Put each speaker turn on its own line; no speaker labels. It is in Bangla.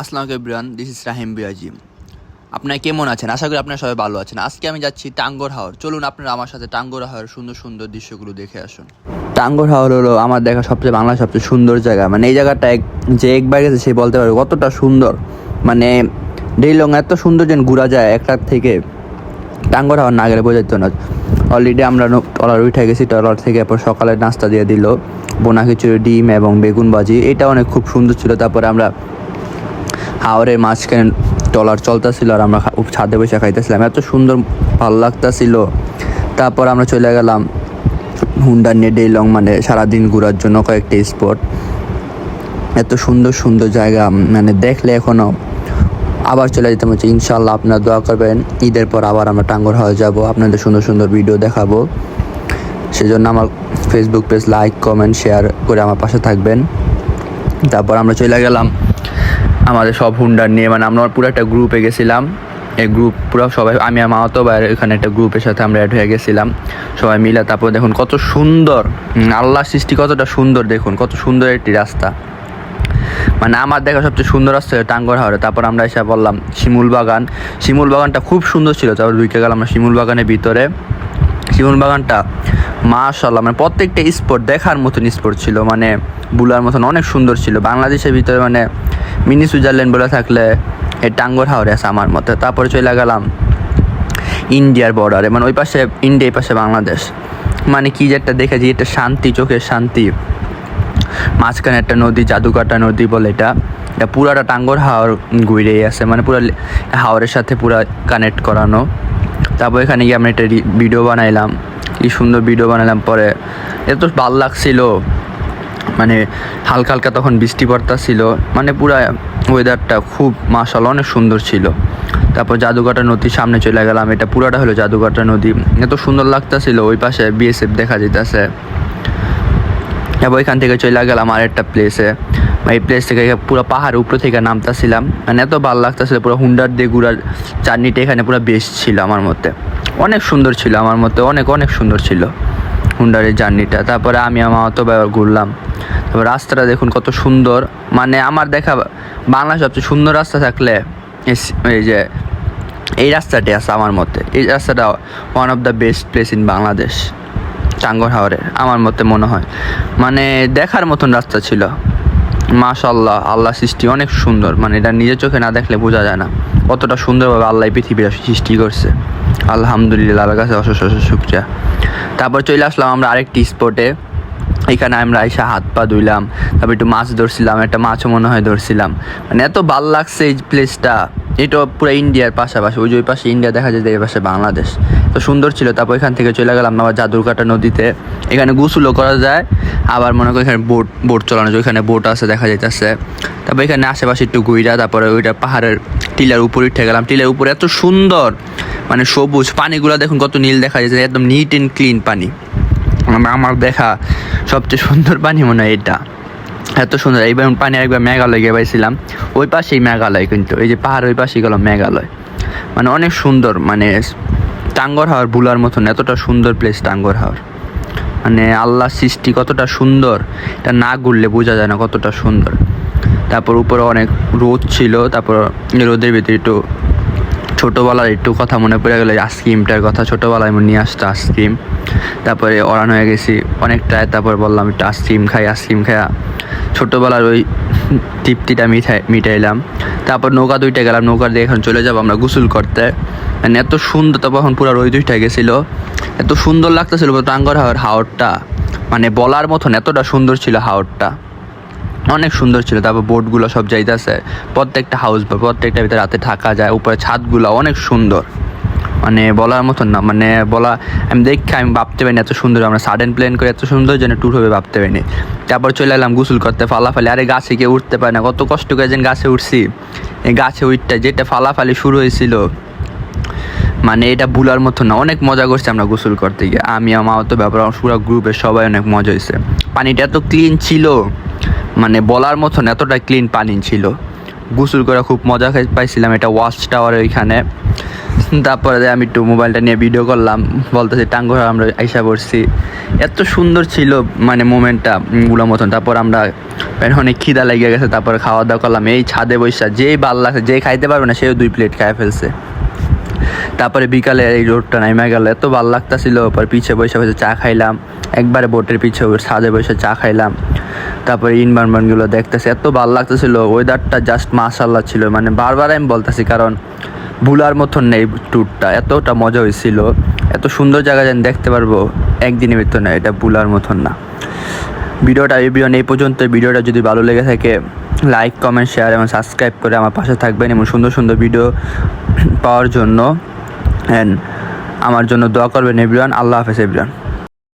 আসসালামু এভরিওয়ান, দিস ইজ রাহিম বিয়াজি। আপনারা কেমন আছেন? আশা করি আপনারা সবাই ভালো আছেন। আজকে আমি যাচ্ছি টাঙ্গর হাওর। চলুন আপনারা আমার সাথে টাঙ্গর হাওরের সুন্দর সুন্দর দৃশ্যগুলো দেখে আসুন। টাঙ্গর হাওর হলো আমার দেখা সবচেয়ে বাংলার সবচেয়ে সুন্দর জায়গা। মানে এই জায়গাটা যে একবার গেছে সে বলতে পারবে কতটা সুন্দর। মানে ডেইলং এত সুন্দর যেন ঘোরা যায় একটা থেকে। টাঙ্গর হাওর না গেলে বোঝাইতো না। অলরেডি আমরা ট্রলার উঠে গেছি, ট্রলার থেকে এরপর সকালে নাস্তা দিয়ে দিল বোনা খিচুড়ি, ডিম এবং বেগুন ভাজি। এটা অনেক খুব সুন্দর ছিল। তারপরে আমরা হাওরের মাঝখানে ট্রলার চলতেছিল আর আমরা ছাদে বসে খাইতেছিলাম, এত সুন্দর ভালো লাগতেছিল। তারপর আমরা চলে গেলাম হুন্ডা নিয়ে ডেইলং, মানে সারাদিন ঘোরার জন্য কয়েকটা স্পট। এত সুন্দর সুন্দর জায়গা, মানে দেখলে এখনও আবার চলে যেতে হচ্ছে। ইনশাল্লাহ আপনারা দোয়া করবেন, ঈদের পর আবার আমরা টাঙ্গর হাওর যাব, আপনাদের সুন্দর সুন্দর ভিডিও দেখাবো। সেজন্য আমার Facebook page like comment share করে আমার পাশে থাকবেন। তারপর আমরা চলে গেলাম আমাদের সব হুন্ডার নিয়ে, মানে আমরা পুরো একটা গ্রুপে গেছিলাম। এই গ্রুপ পুরো সবাই, আমি আর মামাতো ভাই এখানে একটা গ্রুপের সাথে আমরা অ্যাড হয়ে গেছিলাম সবাই মিলে। তারপর দেখুন কত সুন্দর, আল্লাহ সৃষ্টি কতটা সুন্দর, দেখুন কত সুন্দর একটি রাস্তা। মানে আমার দেখা সবচেয়ে সুন্দর রাস্তা টাঙ্গর হাওরে। তারপর আমরা এসে বললাম শিমুল বাগান। শিমুল বাগানটা খুব সুন্দর ছিল। তারপর ঢুকে গেলাম আমরা শিমুল বাগানের ভিতরে। শিমুল বাগানটা মাশাআল্লাহ, মানে প্রত্যেকটা স্পট দেখার মতন স্পট ছিল, মানে বুলার মতন অনেক সুন্দর ছিল। বাংলাদেশের ভিতরে মানে মিনি সুইজারল্যান্ড বলে থাকলে এই টাঙ্গর হাওরে আছে আমার মতে। তারপরে চলে গেলাম ইন্ডিয়ার বর্ডারে, মানে ওই পাশে ইন্ডিয়া, এই পাশে বাংলাদেশ। মানে কি যে একটা দেখেছি, এটা শান্তি, চোখের শান্তি। মাঝখানে একটা নদী, জাদুকাটা নদী বলে এটা পুরাটা টাঙ্গর হাওর ঘুরেই আছে, মানে পুরো হাওরের সাথে পুরা কানেক্ট করানো। তারপর এখানে গিয়ে আমরা একটা ভিডিও বানাইলাম, কি সুন্দর ভিডিও বানালাম। পরে এত ভালো লাগছিল, মানে হালকা হালকা তখন বৃষ্টি পড়তাছিল, মানে পুরা ওয়েদারটা খুব মাশাআল্লাহ অনেক সুন্দর ছিল। তারপর জাদুকাটা নদীর সামনে চলে গেলাম, এটা পুরাটা হলো জাদুকাটা নদী, এত সুন্দর লাগতেছিল। ওই পাশে বিএসএফ দেখা যেতেছে। এবার ওইখান থেকে চলে গেলাম আর একটা প্লেসে। এই প্লেস থেকে পুরো পাহাড়ের উপরে থেকে নামতেছিলাম, মানে এত ভালো লাগতেছিল। পুরো হুন্ডার দিয়ে ঘুরার জার্নিটা এখানে পুরো বেস্ট ছিল আমার মতে, অনেক সুন্দর ছিল আমার মতে, অনেক অনেক সুন্দর ছিল হুন্ডারের জার্নিটা। তারপরে আমি আমার অত ঘুরলাম। তারপর রাস্তাটা দেখুন কত সুন্দর, মানে আমার দেখা বাংলার সবচেয়ে সুন্দর রাস্তা থাকলে এই যে এই রাস্তাটি আছে আমার মতে। এই রাস্তাটা one of the best place in Bangladesh, Tanguar হাওরে আমার মতে মনে হয়। মানে দেখার মতন রাস্তা ছিল, মাশাআল্লাহ, আল্লাহ সৃষ্টি অনেক সুন্দর। মানে এটা নিজের চোখে না দেখলে বোঝা যায় না কতটা সুন্দরভাবে আল্লাহ পৃথিবীর সৃষ্টি করছে। আলহামদুলিল্লাহ, আল্লাহর কাছে অশেষ অশেষ শুকরিয়া। তারপর চলে আসলাম আমরা আরেকটি স্পটে। এখানে আমরা এসে হাত পা ধুইলাম, তারপর একটু মাছ ধরছিলাম, একটা মাছও মনে হয় ধরছিলাম। মানে এত ভালো লাগছে এই প্লেসটা। এটা পুরো ইন্ডিয়ার পাশাপাশি, ওই যে ওই পাশে ইন্ডিয়া দেখা যায়, এই পাশে বাংলাদেশ, তো সুন্দর ছিল। তারপর এখান থেকে চলে গেলাম আবার জাদুরকাটা নদীতে। এখানে গোসলও করা যায়, আবার মনে করি এখানে বোট চালানো যায়, ওইখানে বোট আছে দেখা যাইতেছে। তারপর এখানে আশেপাশে একটু ঘুইরা, তারপরে ওইটা পাহাড়ের টিলার উপরে উঠে গেলাম। টিলার উপরে এত সুন্দর, মানে সবুজ পানিগুলো দেখুন কত নীল দেখা যাচ্ছে, একদম নিট অ্যান্ড ক্লিন পানি। আমার দেখা সবচেয়ে সুন্দর পানি মনে হয় এটা, এত সুন্দর। এইবার পানি একবার মেঘালয় গিয়ে পাইছিলাম, ওই পাশেই মেঘালয়, কিন্তু এই যে পাহাড় ওই পাশেই গেল মেঘালয়। মানে অনেক সুন্দর, মানে টাঙ্গর হাওর ভুলার মতন এতটা সুন্দর প্লেস টাঙ্গর হাওর। মানে আল্লাহ সৃষ্টি কতটা সুন্দর, এটা না ঘুরলে বোঝা যায় না কতটা সুন্দর। তারপর উপরে অনেক রোদ ছিল, তারপর রোদের ভিতরে একটু ছোটোবেলার একটু কথা মনে পড়ে গেলো, আইসক্রিমটার কথা। ছোটোবেলায় আমি নিয়ে আসতো আইসক্রিম, তারপরে অরান হয়ে গেছি অনেকটাই। তারপর বললাম একটু আইসক্রিম খাইয়া ছোটোবেলার ওই তৃপ্তিটা মিটাইলাম। তারপর নৌকা দুইটা গেলাম, নৌকা দিয়ে এখন চলে যাবো আমরা গোসল করতে। মানে এত সুন্দর, তারপর এখন পুরো রোদ দুইটা গেছিলো, এত সুন্দর লাগতেছিল টাঙ্গর হাওরটা, মানে বলার মতন এতটা সুন্দর ছিল হাওরটা, অনেক সুন্দর ছিল। তারপর বোটগুলো সব যাইতেছে, প্রত্যেকটা হাউস বা প্রত্যেকটা ভিতরে রাতে থাকা যায়। উপরে ছাদগুলো অনেক সুন্দর, মানে বলার মতন না, মানে আমি ভাবতে পারিনি এত সুন্দর। আমরা সাডেন প্ল্যান করে এত সুন্দর যেন ট্যুর হবে ভাবতে পারিনি। তারপর চলে এলাম গোসল করতে, ফালাফালি। আরে গাছে কেউ উঠতে পারে না, কত কষ্ট করে যেন গাছে উঠছি। এই গাছে উঠতে যেটা ফালাফালি শুরু হয়েছিল, মানে এটা ভুলার মতো না। অনেক মজা করছি আমরা গোসল করতে গিয়ে, আমি আমার তো ব্যাপার, পুরো গ্রুপের সবাই অনেক মজা হয়েছে। পানিটা এত ক্লিন ছিল, মানে বলার মতন এতটা ক্লিন পানি ছিল। গোসল করে খুব মজা পাইছিলাম। এটা ওয়াচ টাওয়ার ওইখানে, তারপরে আমি একটু মোবাইলটা নিয়ে ভিডিও করলাম, বলতেছি টাঙ্গুর হাওর আমরা আইসা পড়ছি। এত সুন্দর ছিল মানে মোমেন্টটা গুলোর মতন। তারপর আমরা অনেক খিদা লেগে গেছে, তারপরে খাওয়া দাওয়া করলাম এই ছাদে বসে। যেই ভাল লাগছে, যেই খাইতে পারবে না সেও 2 প্লেট খায় ফেলছে। তারপরে বিকালে এই রোডটা নাইমা গেল, এত ভালো লাগতেছিল। পর পিছে বসে বসে চা খাইলাম, একবারে বোটের পিছে ছাদে বসে চা খাইলাম। তারপরে ইনভারনমেন্টগুলো দেখতেছি, এত ভালো লাগতেছিল। ওয়েদারটা জাস্ট মাশাআল্লাহ ছিল, মানে বারবার আমি বলতেছি, কারণ ভুলার মতন নেই ট্যুরটা। এতটা মজা হয়েছিল, এত সুন্দর জায়গা যেন দেখতে পারবো একদিনের ভিতর না, এটা ভুলার মতন না। ভিডিওটা এই পর্যন্ত। ভিডিওটা যদি ভালো লেগে থাকে লাইক, কমেন্ট, শেয়ার এবং সাবস্ক্রাইব করে আমার পাশে থাকবেন এবং সুন্দর সুন্দর ভিডিও পাওয়ার জন্য। অ্যান্ড আমার জন্য দোয়া করবেন এভরিওয়ান। আল্লাহ হাফেজ এভরিওয়ান।